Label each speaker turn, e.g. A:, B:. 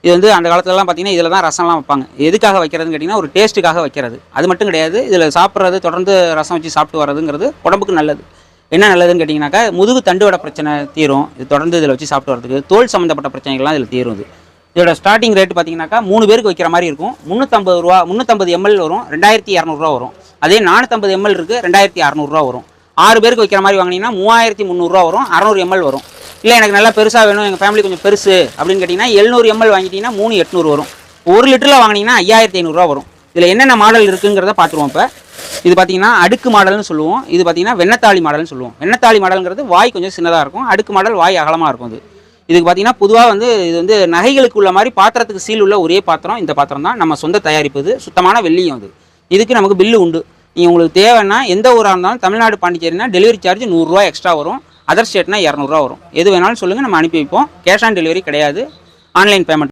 A: இது வந்து அந்த காலத்துலலாம் பார்த்தீங்கன்னா இதில் தான் ரசம்லாம் வைப்பாங்க. எதுக்காக வைக்கிறதுன்னு கேட்டிங்கன்னா ஒரு டேஸ்ட்டுக்காக வைக்கிறது. அது மட்டும் கிடையாது, இதில் சாப்பிட்றது தொடர்ந்து ரசம் வச்சு சாப்பிட்டு வர்றதுங்கிறது உடம்புக்கு நல்லது. என்ன நல்லதுன்னு கேட்டிங்கனாக்கா முதுகு தண்டுவட பிரச்சனை தீரும். இது தொடர்ந்து இதில் வச்சு சாப்பிட்டு வரதுக்கு தோல் சம்மந்தப்பட்ட பிரச்சனைகள்லாம் இதில் தீரும். இதோட ஸ்டார்டிங் ரேட் பார்த்தீங்கன்னாக்கா 3 பேருக்கு வைக்கிற மாதிரி இருக்கும். ரூ. 350 ml வரும், ரூ. 2200 வரும். அதே 450 ml இருக்குது, ரூ. 2600 வரும். 6 பேருக்கு வைக்கிற மாதிரி வாங்கினீங்கன்னா ரூ. 3300 வரும், 600 ml வரும். இல்லை எனக்கு நல்லா பெருசாக வேணும், எங்கள் ஃபேமிலி கொஞ்சம் பெருசு அப்படின்னு கேட்டிங்கன்னா 700 ml வாங்கிட்டீங்கன்னா 3800 வரும். 1 லிட்டரில் வாங்கினீங்கன்னா 5500 வரும். இதில் என்னென்ன மாடல் இருக்குங்கிறத பார்த்துருவோம். இப்போ இது பார்த்தீங்கன்னா அடுக்கு மாடல்னு சொல்லுவோம். இது பார்த்தீங்கன்னா வெண்ணத்தாளி மாடல்னு சொல்லுவோம். வெண்ணத்தாளி மாடல்ங்கிறது வாய் கொஞ்சம் சின்னதாக இருக்கும், அடுக்கு மாடல் வாய் அகலமாக இருக்கும். இதுக்கு பார்த்தீங்கன்னா பொதுவாக வந்து இது வந்து நகைகளுக்கு உள்ள மாதிரி பாத்திரத்துக்கு சீல் உள்ள ஒரே பாத்திரம் இந்த பாத்திரம் தான். நம்ம சொந்த தயாரிப்பு, சுத்தமான வெள்ளியும். இதுக்கு நமக்கு பில்லு உண்டு. நீங்கள் உங்களுக்கு தேவைன்னா எந்த ஊராக இருந்தாலும் தமிழ்நாடு பாண்டிச்சேரினா டெலிவரி சார்ஜ் ரூ. 100 எக்ஸ்ட்ரா வரும். அதர் ஸ்டேட்னா 200 வரும். எது வேணாலும் சொல்லுங்கள், நம்ம அனுப்பி வைப்போம். கேஷ் ஆன் டெலிவரி கிடையாது, ஆன்லைன் பேமெண்ட்.